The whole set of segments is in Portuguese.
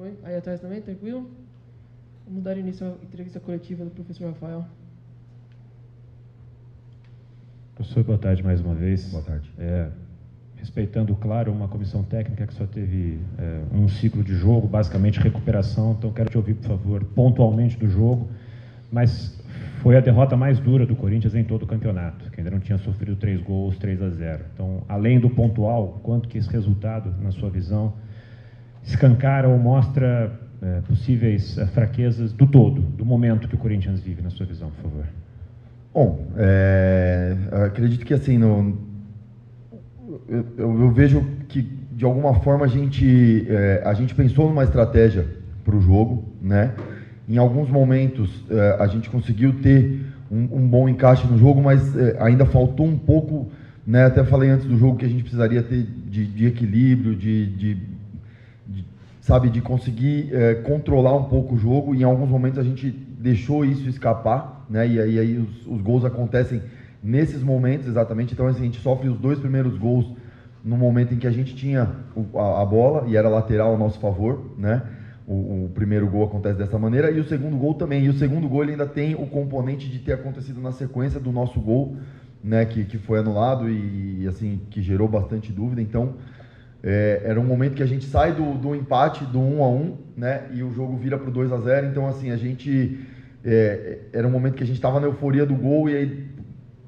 Foi? Aí atrás também, tranquilo? Vamos dar início à entrevista coletiva do professor Rafael. Professor, boa tarde mais uma vez. Boa tarde. Respeitando, claro, uma comissão técnica que só teve um ciclo de jogo, basicamente recuperação, então quero te ouvir, por favor, pontualmente do jogo, mas foi a derrota mais dura do Corinthians em todo o campeonato, que ainda não tinha sofrido 3 gols, 3-0. Então, além do pontual, quanto que esse resultado, na sua visão, escancara ou mostra possíveis fraquezas do todo, do momento que o Corinthians vive, na sua visão, por favor? Bom, acredito que assim, eu vejo que de alguma forma a gente pensou numa estratégia para o jogo, né? Em alguns momentos a gente conseguiu ter um bom encaixe no jogo, mas ainda faltou um pouco, né? Até falei antes do jogo que a gente precisaria ter de equilíbrio, de conseguir controlar um pouco o jogo. E em alguns momentos a gente deixou isso escapar, né? E aí os gols acontecem nesses momentos exatamente. Então assim, a gente sofre os 2 primeiros gols no momento em que a gente tinha a bola e era lateral a nosso favor, né? O primeiro gol acontece dessa maneira e o segundo gol também. E o segundo gol ele ainda tem o componente de ter acontecido na sequência do nosso gol, né? Que foi anulado e assim que gerou bastante dúvida. Então era um momento que a gente sai do empate, do 1-1, né? E o jogo vira para o 2-0. Então assim, a gente era um momento que a gente estava na euforia do gol e aí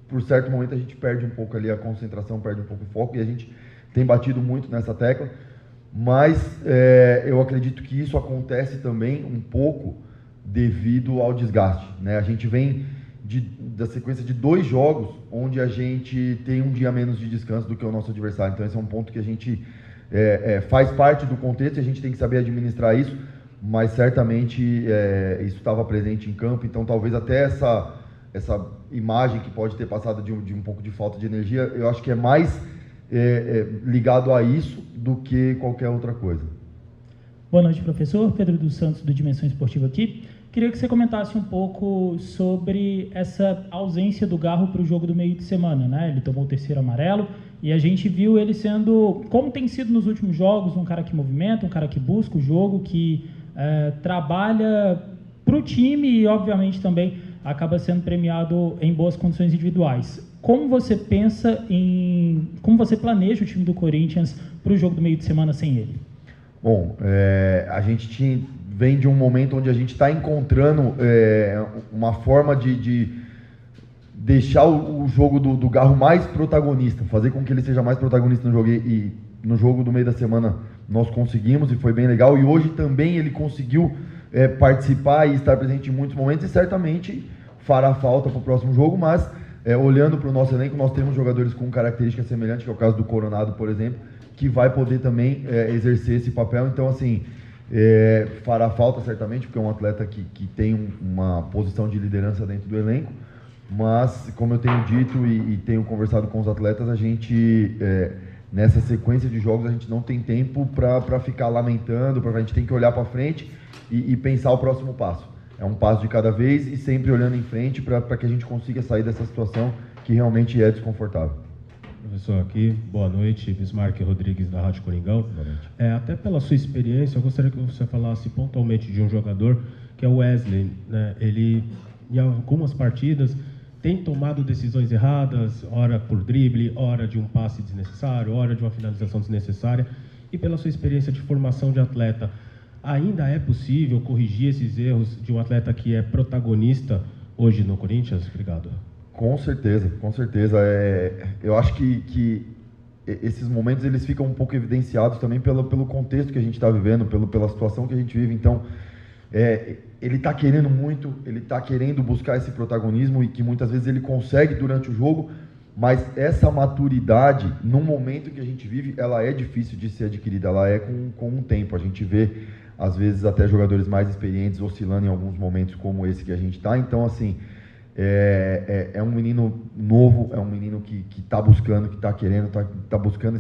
por certo momento a gente perde um pouco ali a concentração, perde um pouco o foco, e a gente tem batido muito nessa tecla, mas eu acredito que isso acontece também um pouco devido ao desgaste, né? A gente vem da sequência de 2 jogos onde a gente tem um dia menos de descanso do que o nosso adversário, então esse é um ponto que a gente faz parte do contexto e a gente tem que saber administrar isso, mas certamente isso estava presente em campo, então talvez até essa imagem que pode ter passado de um pouco de falta de energia, eu acho que é mais ligado a isso do que qualquer outra coisa. Boa noite, professor. Pedro dos Santos, do Dimensão Esportiva aqui. Queria que você comentasse um pouco sobre essa ausência do Garro para o jogo do meio de semana, né? Ele tomou o 3º amarelo e a gente viu ele sendo, como tem sido nos últimos jogos, um cara que movimenta, um cara que busca o jogo, que trabalha para o time e, obviamente, também acaba sendo premiado em boas condições individuais. Como você planeja o time do Corinthians para o jogo do meio de semana sem ele? Bom, a gente vem de um momento onde a gente está encontrando uma forma de deixar o jogo do Garro mais protagonista, fazer com que ele seja mais protagonista no jogo, e no jogo do meio da semana nós conseguimos e foi bem legal, e hoje também ele conseguiu participar e estar presente em muitos momentos, e certamente fará falta para o próximo jogo, mas olhando para o nosso elenco, nós temos jogadores com características semelhantes, que é o caso do Coronado, por exemplo, que vai poder também exercer esse papel. Então assim, fará falta certamente, porque é um atleta que tem uma posição de liderança dentro do elenco, mas como eu tenho dito e tenho conversado com os atletas, a gente nessa sequência de jogos a gente não tem tempo para ficar lamentando, a gente tem que olhar para frente e pensar o próximo passo. É um passo de cada vez e sempre olhando em frente para que a gente consiga sair dessa situação que realmente é desconfortável. Professor, aqui, boa noite, Bismarck Rodrigues, da Rádio Coringão. Boa noite. Até pela sua experiência, eu gostaria que você falasse pontualmente de um jogador, que é o Wesley, né? Ele, em algumas partidas, tem tomado decisões erradas, ora por drible, ora de um passe desnecessário, ora de uma finalização desnecessária, e pela sua experiência de formação de atleta, ainda é possível corrigir esses erros de um atleta que é protagonista hoje no Corinthians? Obrigado. Com certeza, com certeza. Eu acho que esses momentos eles ficam um pouco evidenciados também pelo contexto que a gente está vivendo, pela situação que a gente vive. Então, ele está querendo muito, ele está querendo buscar esse protagonismo e que muitas vezes ele consegue durante o jogo, mas essa maturidade, no momento que a gente vive, ela é difícil de ser adquirida, ela é com um tempo. A gente vê, às vezes, até jogadores mais experientes oscilando em alguns momentos como esse que a gente está. Então, assim, é um menino novo, é um menino que está buscando, que está querendo, está buscando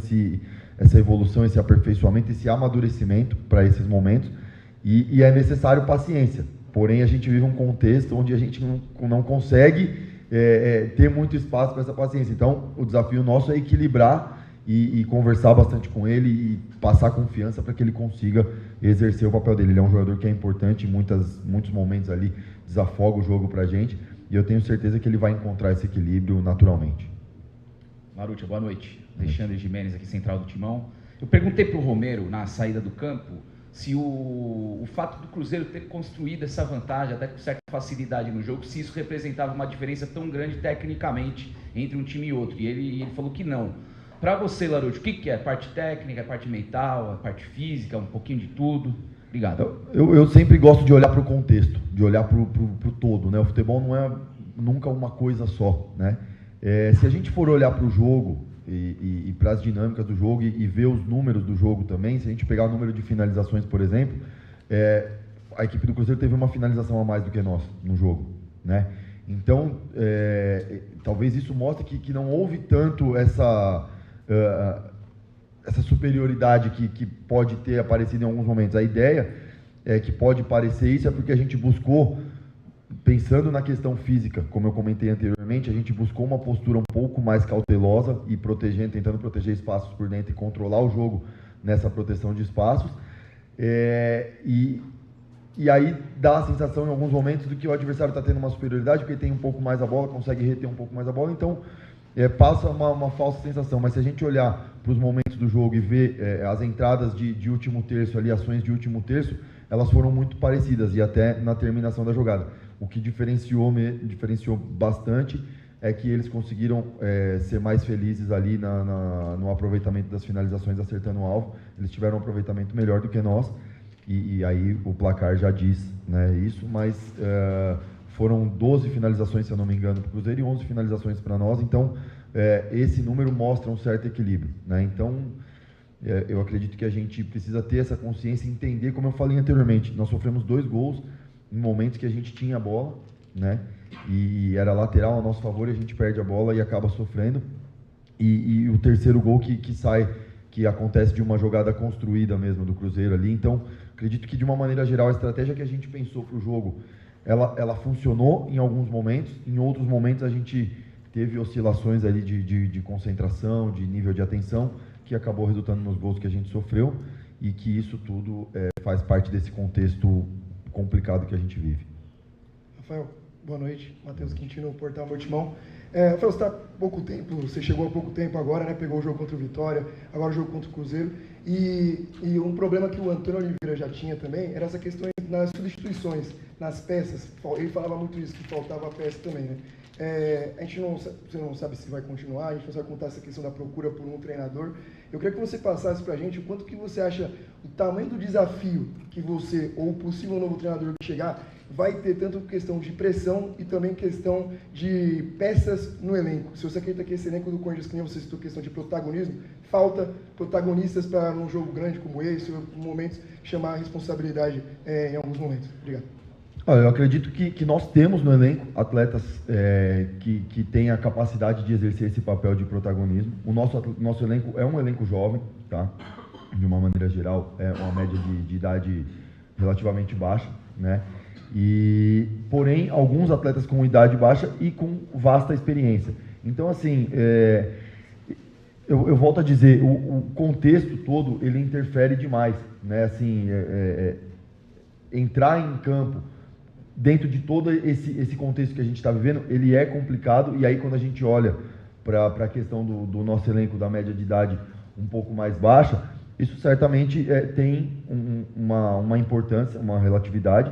essa evolução, esse aperfeiçoamento, esse amadurecimento para esses momentos, e é necessário paciência. Porém, a gente vive um contexto onde a gente não consegue ter muito espaço para essa paciência. Então, o desafio nosso é equilibrar e conversar bastante com ele e passar confiança para que ele consiga exercer o papel dele. Ele é um jogador que é importante em muitos momentos ali, desafoga o jogo pra gente, e eu tenho certeza que ele vai encontrar esse equilíbrio naturalmente. Marucci, boa noite. Alexandre Gimenez aqui, central do Timão. Eu perguntei para o Romero, na saída do campo, se o fato do Cruzeiro ter construído essa vantagem, até com certa facilidade no jogo, se isso representava uma diferença tão grande tecnicamente entre um time e outro. E ele falou que não. Para você, Larouche, o que é? Parte técnica, parte mental, parte física, um pouquinho de tudo? Obrigado. Eu sempre gosto de olhar para o contexto, de olhar para o todo, né? O futebol não é nunca uma coisa só, né? Se a gente for olhar para o jogo e para as dinâmicas do jogo e ver os números do jogo também, se a gente pegar o número de finalizações, por exemplo, a equipe do Cruzeiro teve uma finalização a mais do que nós no jogo, né? Então, talvez isso mostre que não houve tanto essa superioridade que pode ter aparecido em alguns momentos. A ideia é que pode parecer isso, é porque a gente buscou, pensando na questão física, como eu comentei anteriormente, a gente buscou uma postura um pouco mais cautelosa e tentando proteger espaços por dentro e controlar o jogo nessa proteção de espaços. E aí dá a sensação em alguns momentos de que o adversário está tendo uma superioridade, porque tem um pouco mais a bola, consegue reter um pouco mais a bola, então passa uma falsa sensação. Mas se a gente olhar para os momentos do jogo e ver as entradas de último terço, ali, ações de último terço, elas foram muito parecidas, e até na terminação da jogada. O que diferenciou bastante é que eles conseguiram ser mais felizes ali no aproveitamento das finalizações, acertando o alvo. Eles tiveram um aproveitamento melhor do que nós, e aí o placar já diz, né, isso, mas foram 12 finalizações, se eu não me engano, para o Cruzeiro e 11 finalizações para nós, então esse número mostra um certo equilíbrio, né? Então, eu acredito que a gente precisa ter essa consciência e entender, como eu falei anteriormente, nós sofremos 2 gols em momentos que a gente tinha a bola, né? E era lateral a nosso favor, e a gente perde a bola e acaba sofrendo. E o terceiro gol que acontece de uma jogada construída mesmo do Cruzeiro ali. Então, acredito que de uma maneira geral a estratégia que a gente pensou para o jogo, ela funcionou em alguns momentos, em outros momentos a gente teve oscilações ali de concentração, de nível de atenção, que acabou resultando nos gols que a gente sofreu, e que isso tudo faz parte desse contexto complicado que a gente vive. Rafael, boa noite. Matheus Quintino, Portal Meu Timão. Rafael, você está há pouco tempo, você chegou há pouco tempo agora, né? Pegou o jogo contra o Vitória, agora o jogo contra o Cruzeiro. E um problema que o Antônio Oliveira já tinha também era essa questão nas substituições, nas peças. Ele falava muito isso, que faltava peça também, né? Você não sabe se vai continuar, a gente não sabe contar essa questão da procura por um treinador. Eu queria que você passasse para a gente o quanto que você acha o tamanho do desafio que você, ou o possível novo treinador que chegar, vai ter tanto questão de pressão e também questão de peças no elenco. Se você acredita que esse elenco do Corinthians, que nem você citou, questão de protagonismo, falta protagonistas para um jogo grande como esse, ou em momentos chamar a responsabilidade em alguns momentos. Obrigado. Eu acredito que nós temos no elenco atletas que têm a capacidade de exercer esse papel de protagonismo. O nosso elenco é um elenco jovem, tá? De uma maneira geral, é uma média de idade relativamente baixa, né? Porém, alguns atletas com idade baixa e com vasta experiência. Então, assim, eu volto a dizer, o contexto todo, ele interfere demais, né? Assim, entrar em campo dentro de todo esse contexto que a gente está vivendo, ele é complicado. E aí, quando a gente olha para a questão do nosso elenco da média de idade um pouco mais baixa, isso certamente tem uma importância, uma relatividade,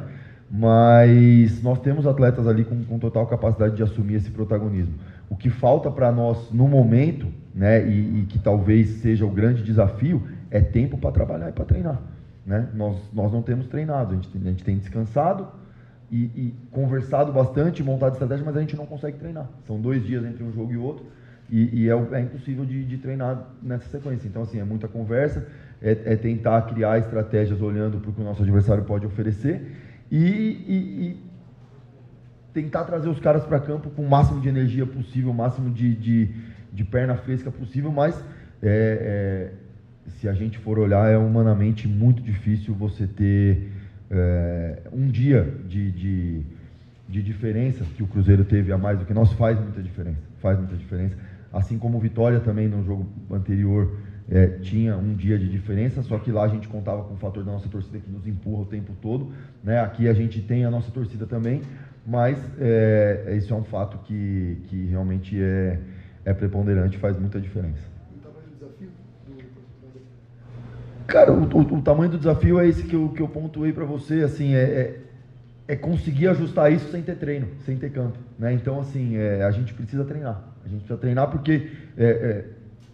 mas nós temos atletas ali com total capacidade de assumir esse protagonismo. O que falta para nós no momento, né, e que talvez seja o grande desafio, é tempo para trabalhar e para treinar, né? Nós não temos treinado, a gente tem descansado e conversado bastante, montado estratégia, mas a gente não consegue treinar. São 2 dias entre um jogo e outro, e é impossível de treinar nessa sequência. Então, assim, é muita conversa, é tentar criar estratégias olhando para o que o nosso adversário pode oferecer e tentar trazer os caras para campo com o máximo de energia possível, o máximo de perna fresca possível, mas se a gente for olhar, é humanamente muito difícil você ter um dia de diferença que o Cruzeiro teve a mais do que nós. Faz muita diferença, assim como o Vitória também no jogo anterior tinha um dia de diferença, só que lá a gente contava com o fator da nossa torcida que nos empurra o tempo todo, né? Aqui a gente tem a nossa torcida também, mas isso é um fato que realmente é preponderante, faz muita diferença. E o tamanho do desafio Cara, o tamanho do desafio é esse que eu pontuei para você, assim, é conseguir ajustar isso sem ter treino, sem ter campo, né? Então, assim, a gente precisa treinar. A gente precisa treinar porque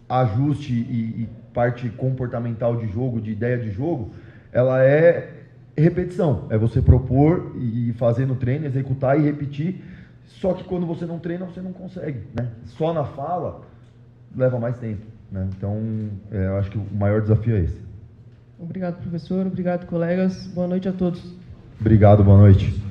ajuste e parte comportamental de jogo, de ideia de jogo, ela é repetição. É você propor e fazer no treino, executar e repetir. Só que quando você não treina, você não consegue, né? Só na fala leva mais tempo, né? Então, eu acho que o maior desafio é esse. Obrigado, professor. Obrigado, colegas. Boa noite a todos. Obrigado, boa noite.